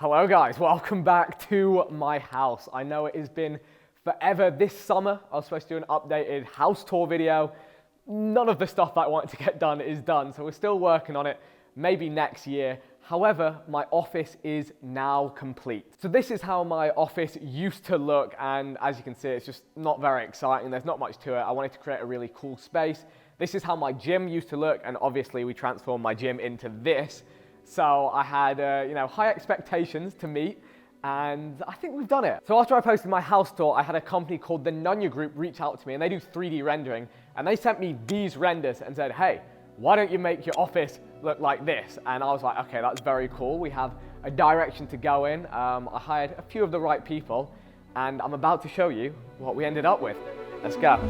Hello guys, welcome back to my house. I know it has been forever. This summer I was supposed to do an updated house tour video. None of the stuff that I wanted to get done is done, so we're still working on it, maybe next year. However, my office is now complete. So this is how my office used to look, and as you can see, it's just not very exciting. There's not much to it. I wanted to create a really cool space. This is how my gym used to look, and obviously we transformed my gym into this. So I had, high expectations to meet, and I think we've done it. So after I posted my house tour, I had a company called the Nunya Group reach out to me, and they do 3D rendering, and they sent me these renders and said, hey, why don't you make your office look like this? And I was like, okay, that's very cool. We have a direction to go in. I hired a few of the right people, and I'm about to show you what we ended up with. Let's go.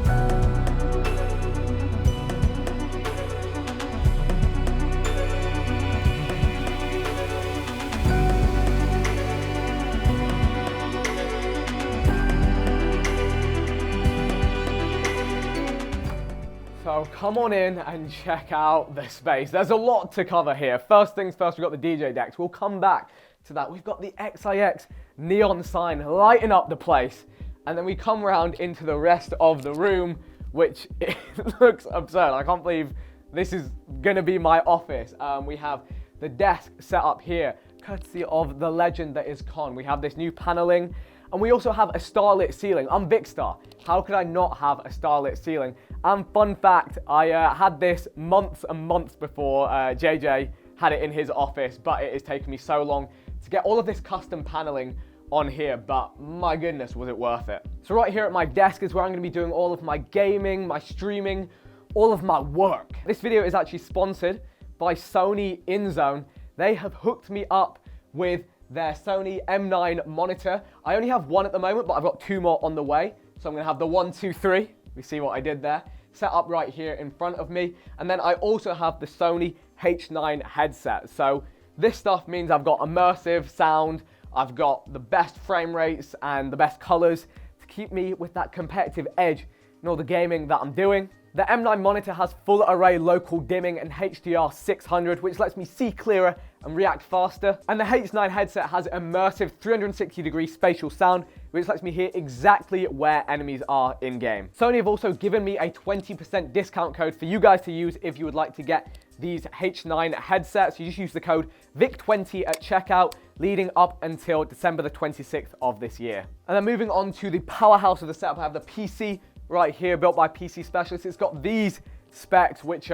So come on in and check out the space. There's a lot to cover here. First things first, we've got the DJ decks. We'll come back to that. We've got the XIX neon sign lighting up the place. And then we come around into the rest of the room, which it looks absurd. I can't believe this is gonna be my office. We have the desk set up here, courtesy of the legend that is Con. We have this new paneling. And we also have a starlit ceiling. I'm Vicstar. How could I not have a starlit ceiling? And fun fact, I had this months and months before JJ had it in his office, but it has taken me so long to get all of this custom paneling on here, but my goodness, was it worth it. So right here at my desk is where I'm gonna be doing all of my gaming, my streaming, all of my work. This video is actually sponsored by Sony InZone. They have hooked me up with their Sony M9 monitor. I only have one at the moment, but I've got two more on the way. So I'm gonna have the 1, 2, 3. We see what I did there. Set up right here in front of me. And then I also have the Sony H9 headset. So this stuff means I've got immersive sound, I've got the best frame rates and the best colors to keep me with that competitive edge in all the gaming that I'm doing. The M9 monitor has full array local dimming and HDR 600, which lets me see clearer and react faster. And the H9 headset has immersive 360-degree spatial sound, which lets me hear exactly where enemies are in game. Sony have also given me a 20% discount code for you guys to use if you would like to get these H9 headsets. You just use the code VIC20 at checkout, leading up until December the 26th of this year. And then moving on to the powerhouse of the setup, I have the PC right here, built by PC Specialists. It's got these specs, which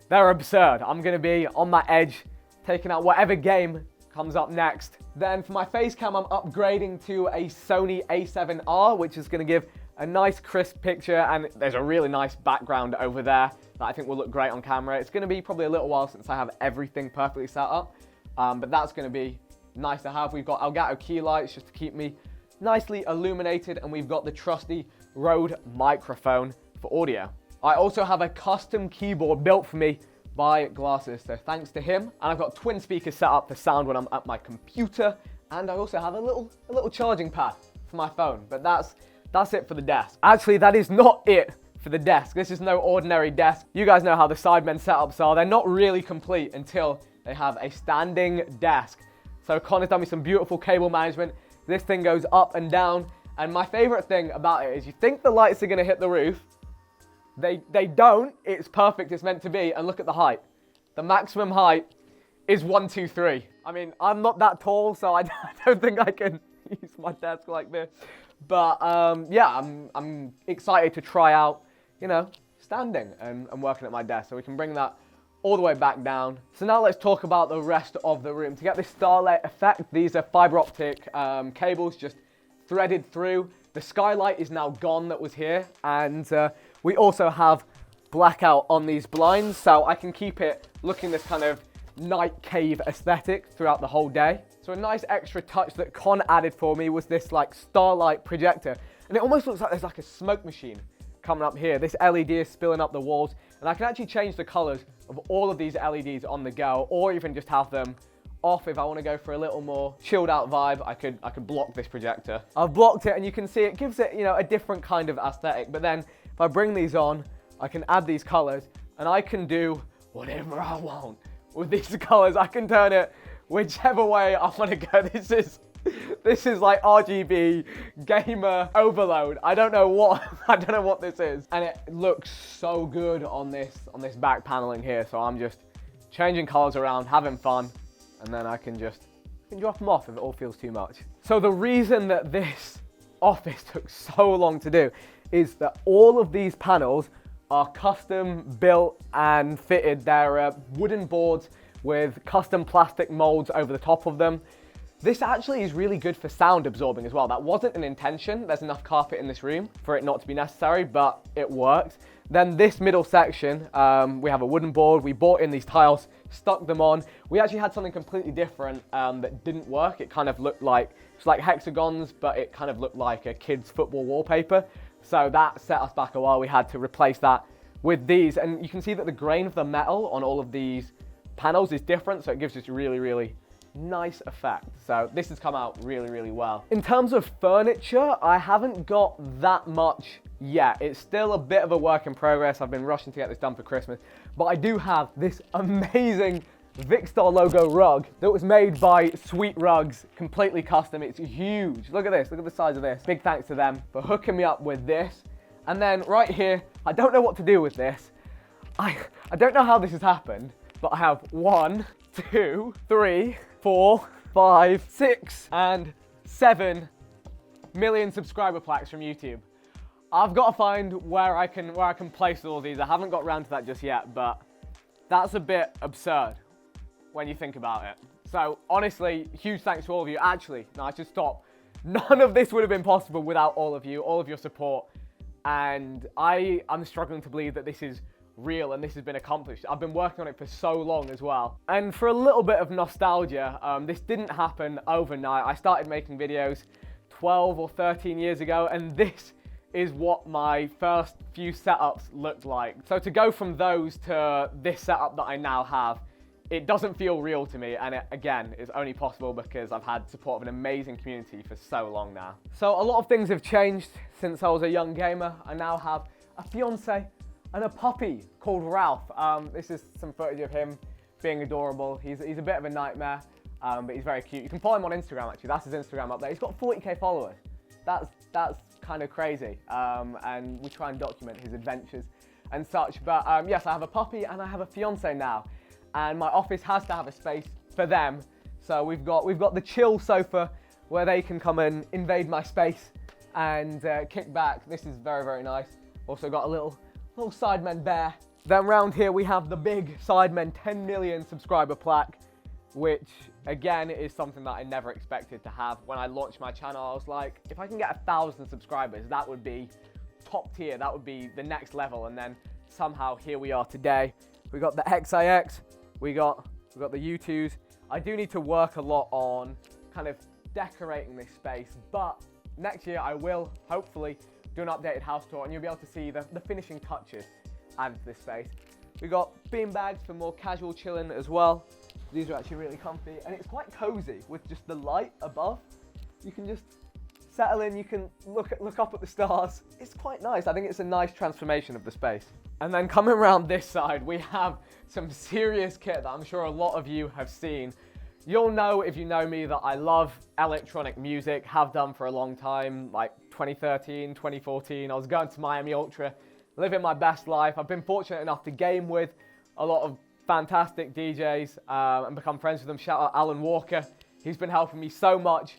they're absurd. I'm gonna be on my edge, taking out whatever game comes up next. Then for my face cam, I'm upgrading to a Sony A7R, which is gonna give a nice crisp picture, and there's a really nice background over there that I think will look great on camera. It's gonna be probably a little while since I have everything perfectly set up, but that's gonna be nice to have. We've got Elgato key lights just to keep me nicely illuminated, and we've got the trusty Rode microphone for audio. I also have a custom keyboard built for me by Glasses, so thanks to him. And I've got twin speakers set up for sound when I'm at my computer, and I also have a little charging pad for my phone. But that's it for the desk. Actually, that is not it for the desk. This is no ordinary desk. You guys know how the Sidemen setups are. They're not really complete until they have a standing desk. So Connor's done me some beautiful cable management. This thing goes up and down. And my favorite thing about it is you think the lights are gonna hit the roof. They don't, it's perfect, it's meant to be. And look at the height. The maximum height is 1, 2, 3. I mean, I'm not that tall, so I don't think I can use my desk like this. But yeah, I'm excited to try out, standing and working at my desk. So we can bring that all the way back down. So now let's talk about the rest of the room. To get this starlight effect, these are fiber optic cables just threaded through. The skylight is now gone that was here, and we also have blackout on these blinds, so I can keep it looking this kind of night cave aesthetic throughout the whole day. So a nice extra touch that Con added for me was this like starlight projector, and it almost looks like there's like a smoke machine coming up here. This LED is spilling up the walls, and I can actually change the colors of all of these LEDs on the go, or even just have them off if I want to go for a little more chilled out vibe. I could block this projector. I've blocked it, and you can see it gives it, a different kind of aesthetic. But then if I bring these on, I can add these colors, and I can do whatever I want with these colors. I can turn it whichever way I want to go. This is like RGB gamer overload. I don't know what this is. And it looks so good on this back paneling here. So I'm just changing colors around, having fun, and then I can drop them off if it all feels too much. So the reason that this office took so long to do is that all of these panels are custom built and fitted. They're wooden boards with custom plastic molds over the top of them. This actually is really good for sound absorbing as well. That wasn't an intention. There's enough carpet in this room for it not to be necessary, but it works. Then this middle section, we have a wooden board. We bought in these tiles, stuck them on. We actually had something completely different that didn't work. It kind of looked like, it's like hexagons, but it kind of looked like a kid's football wallpaper. So that set us back a while. We had to replace that with these. And you can see that the grain of the metal on all of these panels is different. So it gives this really, really nice effect. So this has come out really, really well. In terms of furniture, I haven't got that much yet. It's still a bit of a work in progress. I've been rushing to get this done for Christmas, but I do have this amazing Vikkstar logo rug that was made by Sweet Rugs, completely custom. It's huge. Look at this, look at the size of this. Big thanks to them for hooking me up with this. And then right here, I don't know what to do with this. I don't know how this has happened, but I have 1, 2, 3, 4, 5, 6, and 7 million subscriber plaques from YouTube. I've got to find where I can place all these. I haven't got around to that just yet, but that's a bit absurd when you think about it. So honestly, huge thanks to all of you. Actually, no, I should stop. None of this would have been possible without all of you, all of your support. And I'm struggling to believe that this is real and this has been accomplished. I've been working on it for so long as well. And for a little bit of nostalgia, this didn't happen overnight. I started making videos 12 or 13 years ago, and this is what my first few setups looked like. So to go from those to this setup that I now have, it doesn't feel real to me, and it, again, is only possible because I've had support of an amazing community for so long now. So a lot of things have changed since I was a young gamer. I now have a fiance and a puppy called Ralph. This is some footage of him being adorable. He's a bit of a nightmare, but he's very cute. You can follow him on Instagram, actually. That's his Instagram up there. He's got 40K followers. That's kind of crazy, and we try and document his adventures and such. But yes, I have a puppy and I have a fiance now. And my office has to have a space for them. So we've got the chill sofa where they can come and invade my space and kick back. This is very, very nice. Also got a little Sidemen bear. Then round here we have the big Sidemen 10 million subscriber plaque, which again is something that I never expected to have. When I launched my channel, I was like, if I can get 1,000 subscribers, that would be top tier. That would be the next level. And then somehow here we are today. We got the XIX. We got the U2s. I do need to work a lot on kind of decorating this space, but next year I will hopefully do an updated house tour and you'll be able to see the finishing touches added to this space. We got bean bags for more casual chilling as well. These are actually really comfy and it's quite cozy with just the light above. You can just settle in, you can look up at the stars. It's quite nice. I think it's a nice transformation of the space. And then coming around this side, we have some serious kit that I'm sure a lot of you have seen. You'll know, if you know me, that I love electronic music, have done for a long time, like 2013, 2014. I was going to Miami Ultra, living my best life. I've been fortunate enough to game with a lot of fantastic DJs and become friends with them. Shout out Alan Walker. He's been helping me so much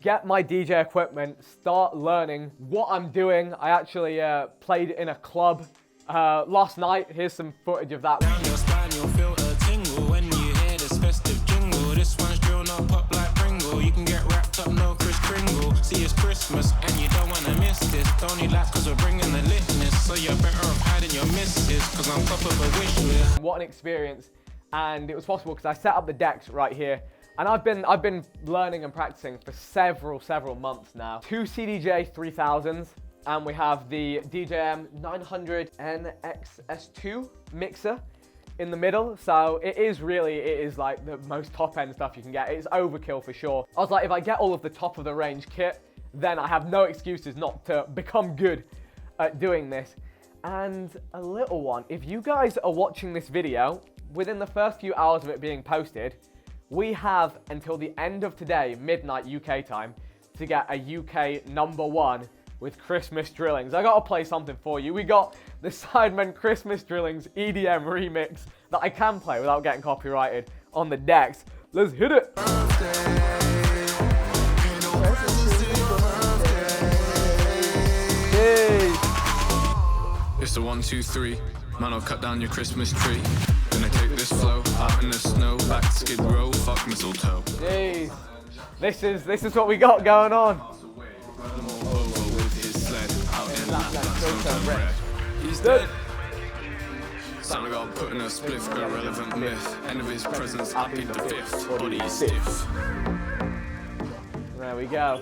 get my DJ equipment, start learning what I'm doing. I actually played in a club last night. Here's some footage of that. Down your spine, you'll feel a tingle when you hear this festive jingle. This one's drill, not pop like Pringle. You can get wrapped up, no Kris Kringle. See, it's Christmas and you don't want to miss this. Don't need laugh cause we're bringing the litness. So you're better off hiding your misses cause I'm top of a wish list. What an experience. And it was possible because I set up the decks right here. And I've been learning and practicing for several months now. 2 CDJ 3000s. And we have the DJM 900 NXS2 mixer in the middle. So it is like the most top end stuff you can get. It's overkill for sure. I was like, if I get all of the top of the range kit, then I have no excuses not to become good at doing this. And a little one, if you guys are watching this video, within the first few hours of it being posted, We have until the end of today, midnight UK time, to get a UK #1 with Christmas Drillings. I gotta play something for you. We got the Sidemen Christmas Drillings EDM remix that I can play without getting copyrighted on the decks. Let's hit it. It's the 1, 2, 3. Man, I'll cut down your Christmas tree. Gonna take this flow out in the snow, back to Skid Row, fuck mistletoe. Jeez. This is what we got going on. Over with his sled out in Lapland, red. He's dead. Son, I got put in a spliff, irrelevant myth. End of his presence, I plead the fifth. Body is stiff. There we go.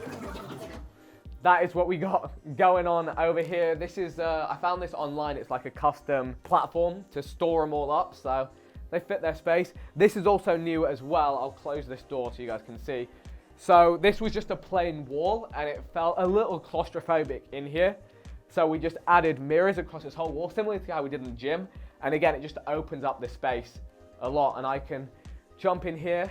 That is what we got going on over here. This is, I found this online. It's like a custom platform to store them all up, so they fit their space. This is also new as well. I'll close this door so you guys can see. So this was just a plain wall, and it felt a little claustrophobic in here. So we just added mirrors across this whole wall, similar to how we did in the gym. And again, it just opens up the space a lot, and I can jump in here,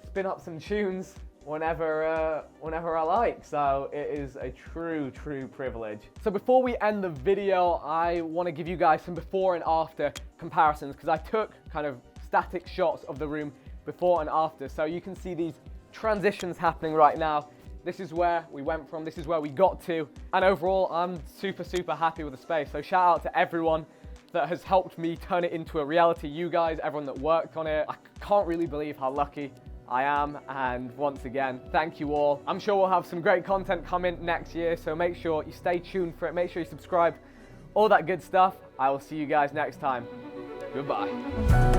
spin up some tunes whenever I like. So it is a true privilege. So before we end the video, I want to give you guys some before and after comparisons, because I took kind of static shots of the room before and after. So you can see these transitions happening right now. This is where we went from, this is where we got to. And overall, I'm super happy with the space. So shout out to everyone that has helped me turn it into a reality. You guys, everyone that worked on it. I can't really believe how lucky I am, and once again, thank you all. I'm sure we'll have some great content coming next year, so make sure you stay tuned for it. Make sure you subscribe, all that good stuff. I will see you guys next time. Goodbye.